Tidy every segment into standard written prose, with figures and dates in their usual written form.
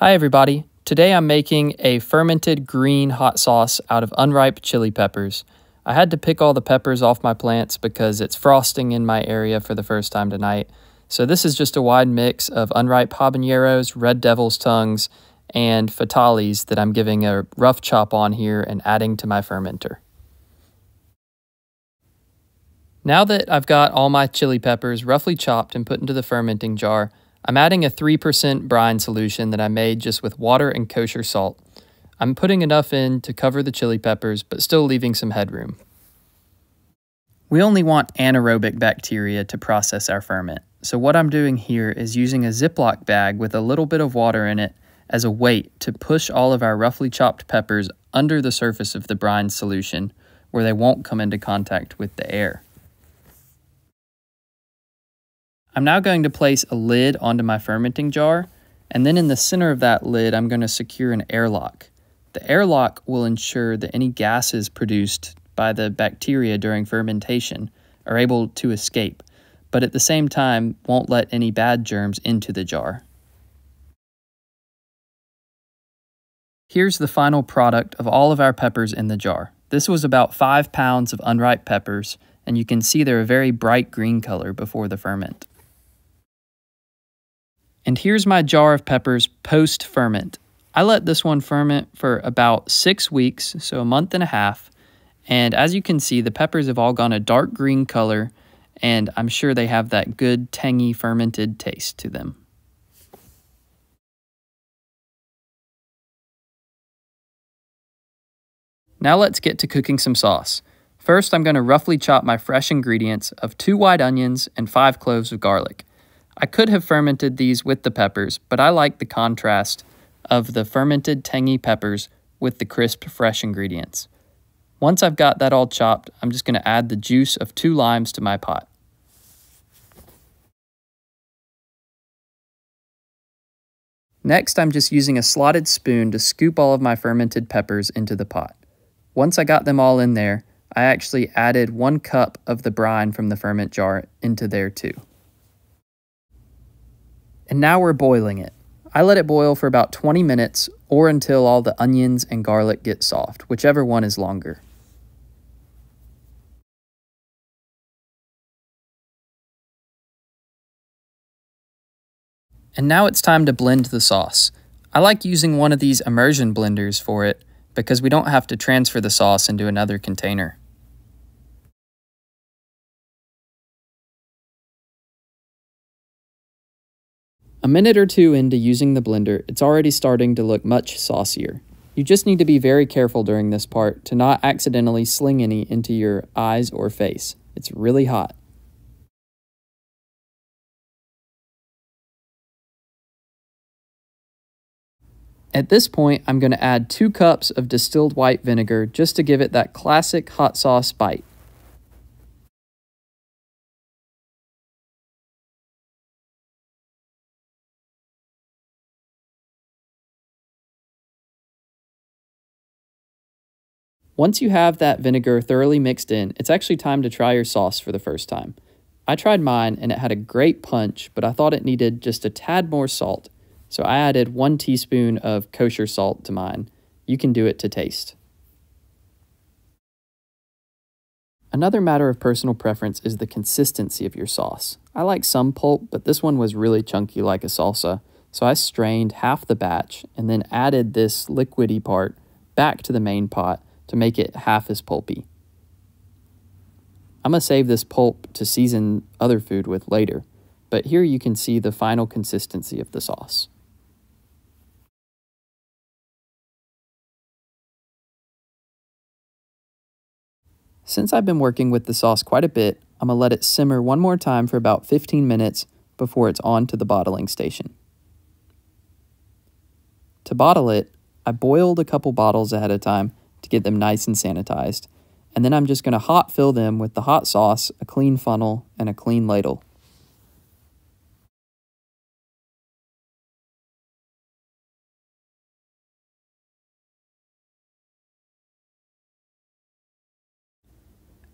Hi everybody, today I'm making a fermented green hot sauce out of unripe chili peppers. I had to pick all the peppers off my plants because it's frosting in my area for the first time tonight. So this is just a wide mix of unripe habaneros, red devil's tongues, and fatalis that I'm giving a rough chop on here and adding to my fermenter. Now that I've got all my chili peppers roughly chopped and put into the fermenting jar, I'm adding a 3% brine solution that I made just with water and kosher salt. I'm putting enough in to cover the chili peppers, but still leaving some headroom. We only want anaerobic bacteria to process our ferment, so what I'm doing here is using a Ziploc bag with a little bit of water in it as a weight to push all of our roughly chopped peppers under the surface of the brine solution, where they won't come into contact with the air. I'm now going to place a lid onto my fermenting jar, and then in the center of that lid I'm going to secure an airlock. The airlock will ensure that any gases produced by the bacteria during fermentation are able to escape, but at the same time won't let any bad germs into the jar. Here's the final product of all of our peppers in the jar. This was about 5 pounds of unripe peppers, and you can see they're a very bright green color before the ferment. And here's my jar of peppers post-ferment. I let this one ferment for about 6 weeks, so a month and a half, and as you can see, the peppers have all gone a dark green color, and I'm sure they have that good, tangy, fermented taste to them. Now let's get to cooking some sauce. First, I'm going to roughly chop my fresh ingredients of 2 white onions and 5 cloves of garlic. I could have fermented these with the peppers, but I like the contrast of the fermented tangy peppers with the crisp fresh ingredients. Once I've got that all chopped, I'm just going to add the juice of 2 limes to my pot. Next, I'm just using a slotted spoon to scoop all of my fermented peppers into the pot. Once I got them all in there, I actually added 1 cup of the brine from the ferment jar into there too. And now we're boiling it. I let it boil for about 20 minutes or until all the onions and garlic get soft, whichever one is longer. And now it's time to blend the sauce. I like using one of these immersion blenders for it because we don't have to transfer the sauce into another container. A minute or two into using the blender, it's already starting to look much saucier. You just need to be very careful during this part to not accidentally sling any into your eyes or face. It's really hot. At this point, I'm going to add 2 cups of distilled white vinegar just to give it that classic hot sauce bite. Once you have that vinegar thoroughly mixed in, it's actually time to try your sauce for the first time. I tried mine and it had a great punch, but I thought it needed just a tad more salt, so I added 1 teaspoon of kosher salt to mine. You can do it to taste. Another matter of personal preference is the consistency of your sauce. I like some pulp, but this one was really chunky like a salsa, so I strained half the batch and then added this liquidy part back to the main pot to make it half as pulpy. I'm going to save this pulp to season other food with later, but here you can see the final consistency of the sauce. Since I've been working with the sauce quite a bit, I'm going to let it simmer one more time for about 15 minutes before it's on to the bottling station. To bottle it, I boiled a couple bottles ahead of time to get them nice and sanitized, and then I'm just going to hot fill them with the hot sauce, a clean funnel, and a clean ladle.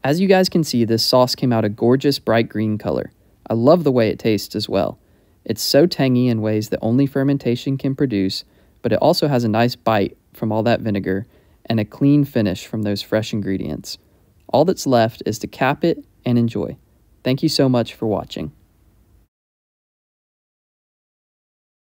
As you guys can see, this sauce came out a gorgeous bright green color. I love the way it tastes as well. It's so tangy in ways that only fermentation can produce, but it also has a nice bite from all that vinegar and a clean finish from those fresh ingredients. All that's left is to cap it and enjoy. Thank you so much for watching.